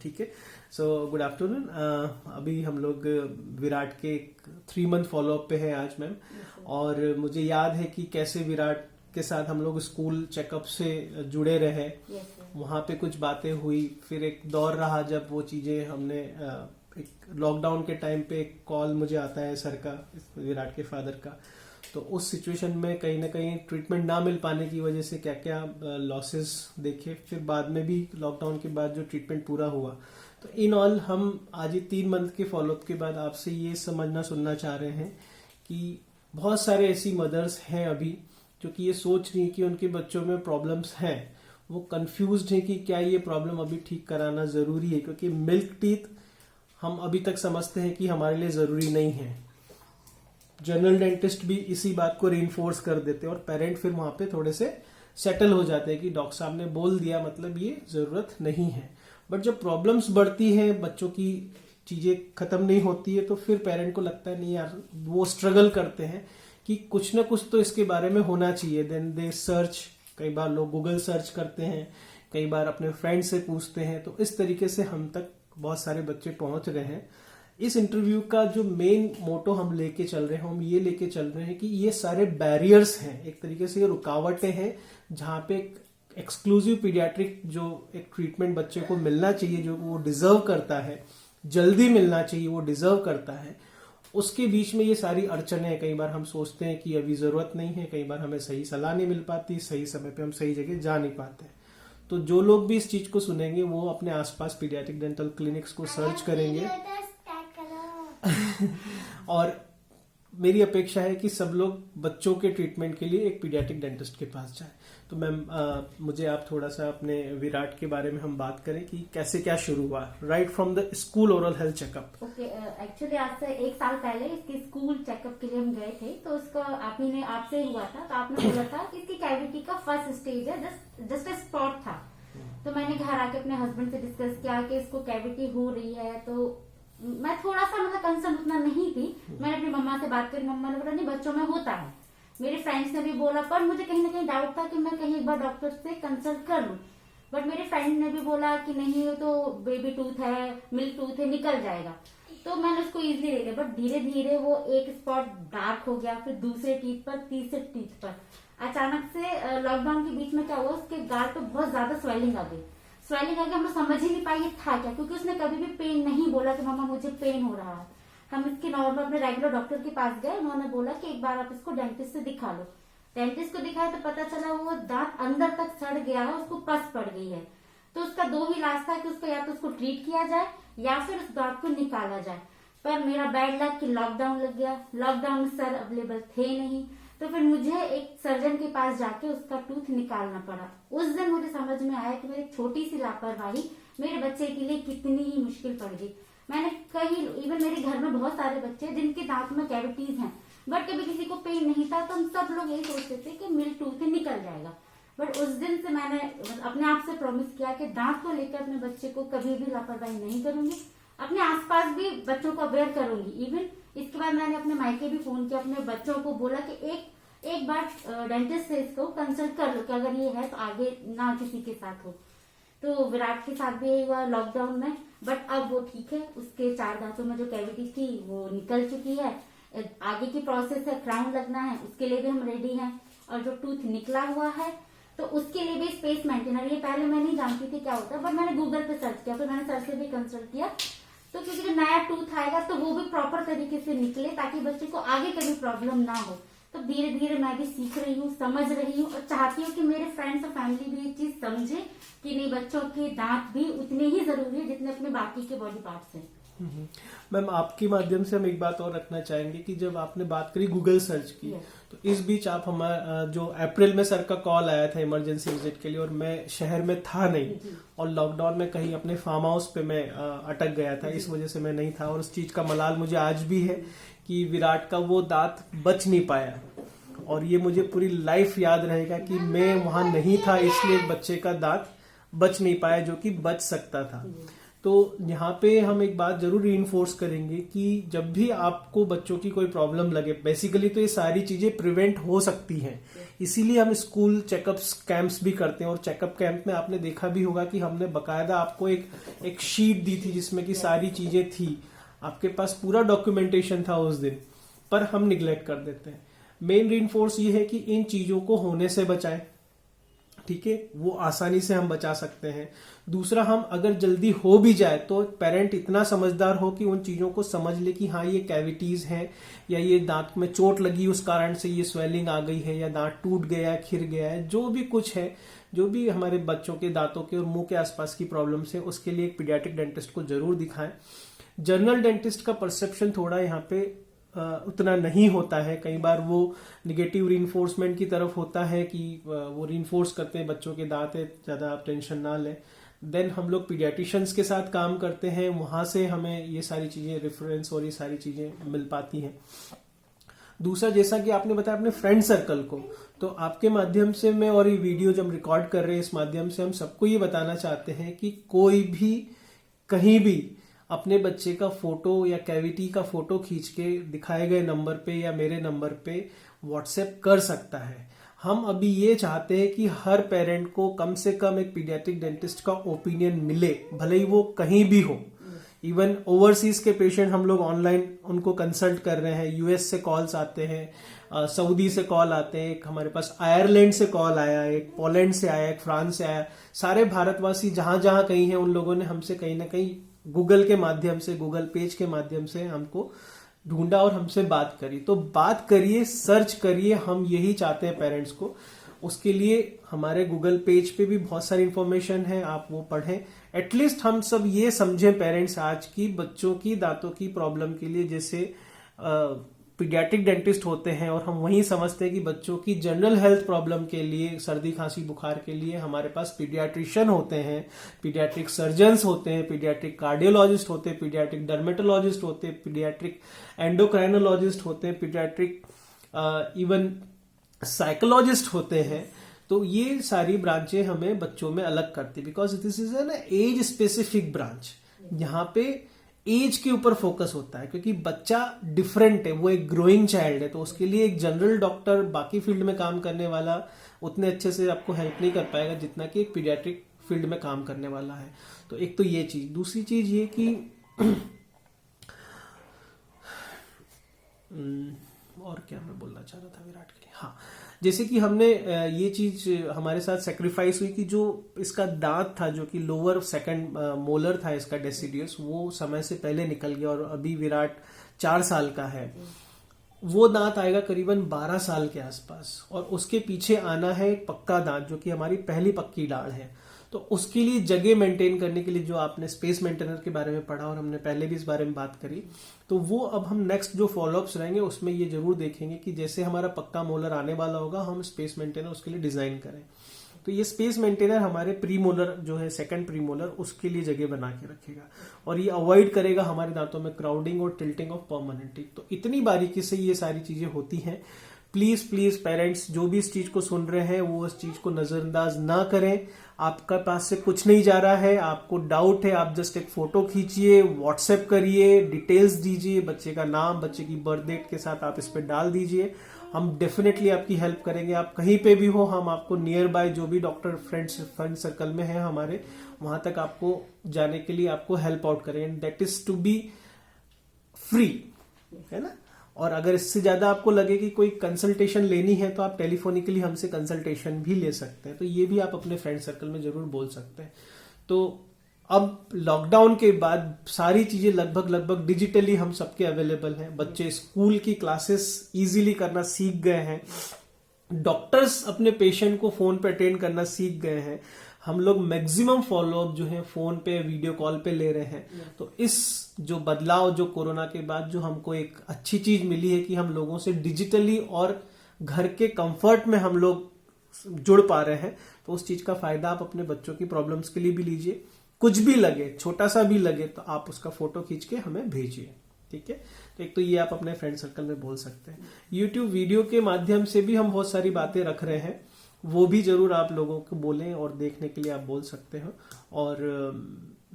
ठीक है। So good afternoon. अभी हम लोग विराट के 3 मंथ फॉलोअप पे हैं आज मैम, और मुझे याद है कि कैसे विराट के साथ हम लोग स्कूल चेकअप से जुड़े रहे। वहां पे कुछ बातें हुई, फिर एक दौर रहा जब वो चीजें हमने एक लॉकडाउन के टाइम पे एक कॉल मुझे आता है सर का, विराट के फादर का। तो उस सिचुएशन में कहीं ना कहीं ट्रीटमेंट ना मिल पाने की वजह से क्या क्या लॉसेस देखे, फिर बाद में भी लॉकडाउन के बाद जो ट्रीटमेंट पूरा हुआ। तो इन ऑल हम आज ही 3 मंथ के फॉलोअप के बाद आपसे ये समझना सुनना चाह रहे हैं कि बहुत सारे ऐसी मदर्स हैं अभी जो कि ये सोच रही हैं कि उनके बच्चों में प्रॉब्लम्स हैं, वो कंफ्यूज्ड हैं कि क्या ये प्रॉब्लम अभी ठीक कराना जरूरी है, क्योंकि मिल्क टीथ हम अभी तक समझते हैं कि हमारे लिए जरूरी नहीं है। जनरल डेंटिस्ट भी इसी बात को रीइंफोर्स कर देते हैं और पेरेंट फिर वहां पे थोड़े से सेटल हो जाते हैं कि डॉक्टर साहब ने बोल दिया मतलब ये जरूरत नहीं है। बट जब प्रॉब्लम्स बढ़ती हैं, बच्चों की चीजें खत्म नहीं होती है, तो फिर पेरेंट को लगता है नहीं यार, वो स्ट्रगल करते हैं कि कुछ ना कुछ तो इसके बारे में होना चाहिए। देन दे सर्च, कई बार लोग गूगल सर्च करते हैं, कई बार अपने फ्रेंड से पूछते हैं। तो इस तरीके से हम तक बहुत सारे बच्चे पहुंच रहे हैं। इस इंटरव्यू का जो मेन मोटो हम लेके चल रहे हैं, हम ये लेके चल रहे हैं कि ये सारे बैरियर्स हैं, एक तरीके से ये रुकावटें हैं जहां पे एक्सक्लूसिव पीडियाट्रिक जो एक ट्रीटमेंट बच्चे को मिलना चाहिए, जो वो डिजर्व करता है, जल्दी मिलना चाहिए, वो डिजर्व करता है, उसके बीच में ये सारी अड़चने। कई बार हम सोचते हैं कि अभी जरूरत नहीं है, कई बार हमें सही सलाह नहीं मिल पाती, सही समय पे हम सही जगह जा नहीं पाते। तो जो लोग भी इस चीज को सुनेंगे वो अपने आसपास पीडियाट्रिक डेंटल क्लिनिक्स को सर्च करेंगे और मेरी अपेक्षा है कि सब लोग बच्चों के ट्रीटमेंट के लिए एक पीडियाट्रिक डेंटिस्ट के पास जाएं। तो मैम मुझे आप थोड़ा सा अपने विराट के बारे में हम बात करें कि कैसे क्या शुरू हुआ, right from the school oral health checkup. Okay, actually आज से 1 साल पहले इसके स्कूल चेकअप के लिए हम गए थे। तो उसका आपसे हुआ था, तो आपने बोला था कि इसकी कैविटी का फर्स्ट स्टेज है, जस्ट अ स्पॉट था। तो मैंने घर आके अपने हस्बैंड से डिस्कस किया कि इसको कैविटी हो रही है। तो मैं थोड़ा सा कंसर्न उतना नहीं थी। मैंने अपनी मम्मा से बात करी, मम्मा ने बोला नहीं बच्चों में होता है। मेरे फ्रेंड्स ने भी बोला, पर मुझे कहीं ना कहीं डाउट था कि मैं कहीं एक बार डॉक्टर से कंसल्ट कर लूं। बट मेरे फ्रेंड ने भी बोला कि नहीं ये तो बेबी टूथ है, मिल्क टूथ है, निकल जाएगा। तो मैंने उसको इजीली ले लिया। बट धीरे धीरे वो एक स्पॉट डार्क हो गया, फिर दूसरे टीथ पर, तीसरे टीथ पर। अचानक से लॉकडाउन के बीच में क्या हुआ, उसके गाल पे बहुत ज्यादा स्वेलिंग आ गई। स्वेलिंग आ गई, हम समझ ही नहीं पाए ये था क्या, क्योंकि उसने कभी भी पेन नहीं बोला कि मामा मुझे पेन हो रहा है। हम इसके नॉर्मल अपने रेगुलर डॉक्टर के पास गए, उन्होंने बोला कि एक बार आप इसको डेंटिस्ट से दिखा लो। डेंटिस्ट को दिखाया तो पता चला वो दांत अंदर तक सड़ गया है, उसको पस पड़ गई है। तो उसका 2 ही इलाज था कि उसको या तो उसको ट्रीट किया जाए या फिर उस दांत को निकाला जाए। पर मेरा बैड लक कि लॉकडाउन लग गया। लॉकडाउन में सर अवेलेबल थे नहीं, तो फिर मुझे एक सर्जन के पास जाके उसका टूथ निकालना पड़ा। उस दिन मुझे समझ में आया कि मेरी छोटी सी लापरवाही मेरे बच्चे के लिए कितनी ही मुश्किल पड़ गई। मैंने कहीं, इवन मेरे घर में बहुत सारे बच्चे जिनके दांत में कैविटीज हैं, बट कभी किसी को पेन नहीं था, तो हम सब लोग यही सोचते थे कि मिल्क टूथ है, निकल जाएगा। बट उस दिन से मैंने अपने आप से प्रॉमिस किया कि दांत को लेकर अपने बच्चे को कभी भी लापरवाही नहीं करूंगी, अपने आसपास भी बच्चों को अवेयर करूंगी। इवन इसके बाद मैंने अपने मायके भी फोन किया, अपने बच्चों को बोला कि एक बार डेंटिस्ट से इसको कंसल्ट कर लो कि अगर ये है तो आगे ना किसी के साथ हो। तो विराट के साथ भी यही हुआ लॉकडाउन में, बट अब वो ठीक है। उसके 4 दांतों में जो कैविटी थी वो निकल चुकी है। आगे की प्रोसेस है, क्राउन लगना है, उसके लिए भी हम रेडी हैं। और जो टूथ निकला हुआ है तो उसके लिए भी स्पेस मेंटेनर, ये पहले मैं नहीं जानती थी क्या होता है, बट मैंने गूगल पे सर्च किया, फिर मैंने सर से भी कंसल्ट किया। तो क्योंकि जो नया टूथ आएगा तो वो भी प्रॉपर तरीके से निकले, ताकि बच्चे को आगे कभी प्रॉब्लम ना हो। तो धीरे धीरे मैं भी सीख रही हूँ, समझ रही हूँ, और चाहती हूँ कि मेरे फ्रेंड्स और फैमिली भी ये चीज समझे कि नहीं, बच्चों के दांत भी उतने ही जरूरी है जितने अपने बाकी के बॉडी पार्ट्स हैं। मैम आपके माध्यम से हम एक बात और रखना चाहेंगे कि जब आपने बात करी गूगल सर्च की, तो इस बीच आप हमारा जो अप्रैल में सर का कॉल आया था इमरजेंसी विजिट के लिए, और मैं शहर में था नहीं, और लॉकडाउन में कहीं अपने फार्म हाउस पे मैं अटक गया था, इस वजह से मैं नहीं था। और उस चीज का मलाल मुझे आज भी है कि विराट का वो दांत बच नहीं पाया, और ये मुझे पूरी लाइफ याद रहेगा कि मैं वहां नहीं था, इसलिए एक बच्चे का दांत बच नहीं पाया जो कि बच सकता था। तो यहाँ पे हम एक बात जरूर रीइंफोर्स करेंगे कि जब भी आपको बच्चों की कोई प्रॉब्लम लगे, बेसिकली तो ये सारी चीजें प्रिवेंट हो सकती हैं। इसीलिए हम स्कूल चेकअप्स कैंप्स भी करते हैं, और चेकअप कैंप में आपने देखा भी होगा कि हमने बकायदा आपको एक शीट दी थी जिसमें कि सारी चीजें थी, आपके पास पूरा डॉक्यूमेंटेशन था उस दिन, पर हम निग्लेक्ट कर देते हैं। मेन रीइंफोर्स ये है कि इन चीजों को होने से बचाएं, ठीक है, वो आसानी से हम बचा सकते हैं। दूसरा, हम अगर जल्दी हो भी जाए तो पेरेंट इतना समझदार हो कि उन चीजों को समझ ले कि हाँ ये कैविटीज हैं, या ये दांत में चोट लगी उस कारण से ये स्वेलिंग आ गई है, या दांत टूट गया है, खिर गया है, जो भी कुछ है, जो भी हमारे बच्चों के दांतों के और मुंह के आसपास की प्रॉब्लम्स है, उसके लिए एक पीडियाट्रिक डेंटिस्ट को जरूर दिखाएं। जनरल डेंटिस्ट का परसेप्शन थोड़ा यहाँ पे उतना नहीं होता है, कई बार वो निगेटिव रीइंफोर्समेंट की तरफ होता है कि वो रीइंफोर्स करते हैं बच्चों के दांत है, ज्यादा आप टेंशन ना लें। देन हम लोग पीडियाट्रिशियंस के साथ काम करते हैं, वहां से हमें ये सारी चीजें रेफरेंस और ये सारी चीजें मिल पाती हैं। दूसरा, जैसा कि आपने बताया अपने फ्रेंड सर्कल को, तो आपके माध्यम से मैं और ये वीडियो जब रिकॉर्ड कर रहे हैं, इस माध्यम से हम सबको ये बताना चाहते हैं कि कोई भी कहीं भी अपने बच्चे का फोटो या कैविटी का फोटो खींच के दिखाए गए नंबर पे या मेरे नंबर पे व्हाट्सएप कर सकता है। हम अभी ये चाहते हैं कि हर पेरेंट को कम से कम एक पीडियाट्रिक डेंटिस्ट का ओपिनियन मिले, भले ही वो कहीं भी हो। इवन ओवरसीज के पेशेंट हम लोग ऑनलाइन उनको कंसल्ट कर रहे हैं, यूएस से कॉल्स आते हैं, सऊदी से कॉल आते हैं, एक हमारे पास आयरलैंड से कॉल आया, एक पोलैंड से आया, एक फ्रांस से आया। सारे भारतवासी जहां जहां कहीं हैं, उन लोगों ने हमसे कहीं ना कहीं गूगल के माध्यम से, गूगल पेज के माध्यम से हमको ढूंढा और हमसे बात करी। तो बात करिए, सर्च करिए, हम यही चाहते हैं पेरेंट्स को। उसके लिए हमारे गूगल पेज पे भी बहुत सारी इंफॉर्मेशन है, आप वो पढ़ें। एटलीस्ट हम सब ये समझें पेरेंट्स आज की बच्चों की दांतों की प्रॉब्लम के लिए, जैसे पीडियाट्रिक डेंटिस्ट होते हैं और हम वही समझते हैं कि बच्चों की जनरल हेल्थ प्रॉब्लम के लिए, सर्दी खांसी बुखार के लिए हमारे पास पीडियाट्रिशियन होते हैं, पीडियाट्रिक सर्जन्स होते हैं, पीडियाट्रिक कार्डियोलॉजिस्ट होते हैं, पीडियाट्रिक डर्मेटोलॉजिस्ट होते हैं, पीडियाट्रिक एंडोक्राइनोलॉजिस्ट होते हैं, पीडियाट्रिक इवन साइकोलॉजिस्ट होते हैं। तो ये सारी ब्रांचें हमें बच्चों में अलग करती है, because this is an age specific branch. यहाँ पे एज के ऊपर फोकस होता है, क्योंकि बच्चा डिफरेंट है, वो एक ग्रोइंग चाइल्ड है, तो उसके लिए एक जनरल डॉक्टर बाकी फील्ड में काम करने वाला उतने अच्छे से आपको हेल्प नहीं कर पाएगा जितना कि एक पीडियाट्रिक फील्ड में काम करने वाला है। तो एक तो ये चीज, दूसरी चीज ये कि और क्या मैं बोलना चाह रहा था विराट के लिए, हाँ, जैसे कि हमने ये चीज हमारे साथ सेक्रीफाइस हुई कि जो इसका दांत था, जो कि लोअर सेकंड मोलर था इसका डेसिडियस, वो समय से पहले निकल गया और अभी विराट 4 साल का है। वो दांत आएगा करीबन 12 साल के आसपास, और उसके पीछे आना है एक पक्का दांत, जो कि हमारी पहली पक्की दाढ़ है। तो उसके लिए जगह मेंटेन करने के लिए जो आपने स्पेस मेंटेनर के बारे में पढ़ा और हमने पहले भी इस बारे में बात करी, तो वो अब हम नेक्स्ट जो फॉलोअप्स रहेंगे उसमें ये जरूर देखेंगे कि जैसे हमारा पक्का मोलर आने वाला होगा, हम स्पेस मेंटेनर उसके लिए डिजाइन करें। तो ये स्पेस मेंटेनर हमारे प्री मोलर जो है, सेकंड प्री मोलर, उसके लिए जगह बना के रखेगा, और ये अवॉइड करेगा हमारे दांतों में क्राउडिंग और टिल्टिंग ऑफ परमानेंट टीथ। तो इतनी बारीकी से ये सारी चीजें होती हैं। प्लीज प्लीज पेरेंट्स जो भी इस चीज को सुन रहे हैं वो इस चीज को नजरअंदाज ना करें। आपका पास से कुछ नहीं जा रहा है, आपको डाउट है, आप जस्ट एक फोटो खींचिए, व्हाट्सएप करिए, डिटेल्स दीजिए, बच्चे का नाम, बच्चे की बर्थ डेट के साथ आप इस पर डाल दीजिए। हम डेफिनेटली आपकी हेल्प करेंगे। आप कहीं पे भी हो, हम आपको नियर बाय जो भी डॉक्टर फ्रेंड सर्कल में है हमारे, वहां तक आपको जाने के लिए आपको हेल्प आउट करेंगे। That is to be free, है ना। और अगर इससे ज्यादा आपको लगे कि कोई कंसल्टेशन लेनी है तो आप टेलीफोनिकली हमसे कंसल्टेशन भी ले सकते हैं। तो ये भी आप अपने फ्रेंड सर्कल में जरूर बोल सकते हैं। तो अब लॉकडाउन के बाद सारी चीजें लगभग डिजिटली हम सबके अवेलेबल हैं। बच्चे स्कूल की क्लासेस इजीली करना सीख गए हैं, डॉक्टर्स अपने पेशेंट को फोन पे अटेंड करना सीख गए हैं, हम लोग मैक्सिमम फॉलोअप जो है फोन पे, वीडियो कॉल पे ले रहे हैं। तो इस जो बदलाव जो कोरोना के बाद जो हमको एक अच्छी चीज मिली है कि हम लोगों से डिजिटली और घर के कंफर्ट में हम लोग जुड़ पा रहे हैं। तो उस चीज का फायदा आप अपने बच्चों की प्रॉब्लम्स के लिए भी लीजिए। कुछ भी लगे, छोटा सा भी लगे, तो आप उसका फोटो खींच के हमें भेजिए, ठीक है। तो एक तो ये आप अपने फ्रेंड सर्कल में बोल सकते हैं। यूट्यूब वीडियो के माध्यम से भी हम बहुत सारी बातें रख रहे हैं, वो भी जरूर आप लोगों को बोलें और देखने के लिए आप बोल सकते हो। और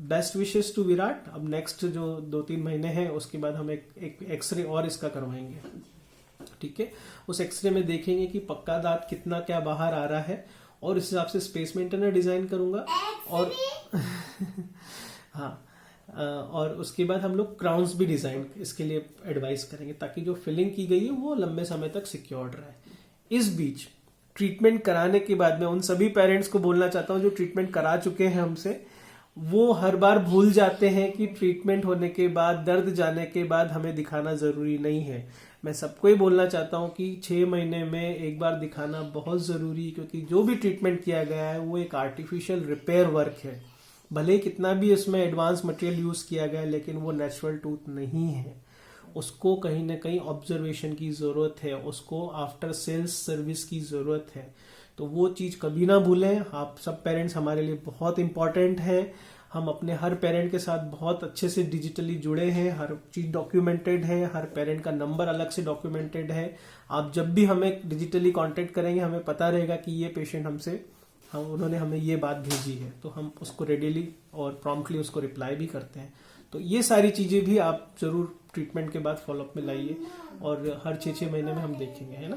बेस्ट विशेस टू विराट। अब नेक्स्ट जो 2-3 महीने हैं उसके बाद हम एक एक्सरे और इसका करवाएंगे। ठीक है। उस एक्सरे में देखेंगे कि पक्का दांत कितना क्या बाहर आ रहा है और इस हिसाब से स्पेस मेंटेनर डिजाइन करूंगा और हाँ और उसके बाद हम लोग क्राउन्स भी डिजाइन इसके लिए एडवाइस करेंगे ताकि जो फिलिंग की गई है वो लंबे समय तक सिक्योर्ड रहे। इस बीच ट्रीटमेंट कराने के बाद मैं उन सभी पेरेंट्स को बोलना चाहता हूँ जो ट्रीटमेंट करा चुके हैं हमसे, वो हर बार भूल जाते हैं कि ट्रीटमेंट होने के बाद, दर्द जाने के बाद हमें दिखाना जरूरी नहीं है। मैं सबको ही बोलना चाहता हूँ कि 6 महीने में एक बार दिखाना बहुत जरूरी है, क्योंकि जो भी ट्रीटमेंट किया गया है वो एक आर्टिफिशियल रिपेयर वर्क है। भले कितना भी इसमें एडवांस मटेरियल यूज किया गया है, लेकिन वो नेचुरल टूथ नहीं है। उसको कहीं ना कहीं ऑब्जर्वेशन की जरूरत है, उसको आफ्टर सेल्स सर्विस की जरूरत है। तो वो चीज कभी ना भूलें। आप सब पेरेंट्स हमारे लिए बहुत इंपॉर्टेंट हैं। हम अपने हर पेरेंट के साथ बहुत अच्छे से डिजिटली जुड़े हैं, हर चीज डॉक्यूमेंटेड है, हर पेरेंट का नंबर अलग से डॉक्यूमेंटेड है। आप जब भी हमें डिजिटली कांटेक्ट करेंगे हमें पता रहेगा कि ये पेशेंट उन्होंने हमें ये बात भेजी है, तो हम उसको रेडिली और प्रॉम्प्टली उसको रिप्लाई भी करते हैं। तो ये सारी चीजें भी आप जरूर ट्रीटमेंट के बाद फॉलोअप में लाइए और हर 6-6 महीने में हम देखेंगे, है ना।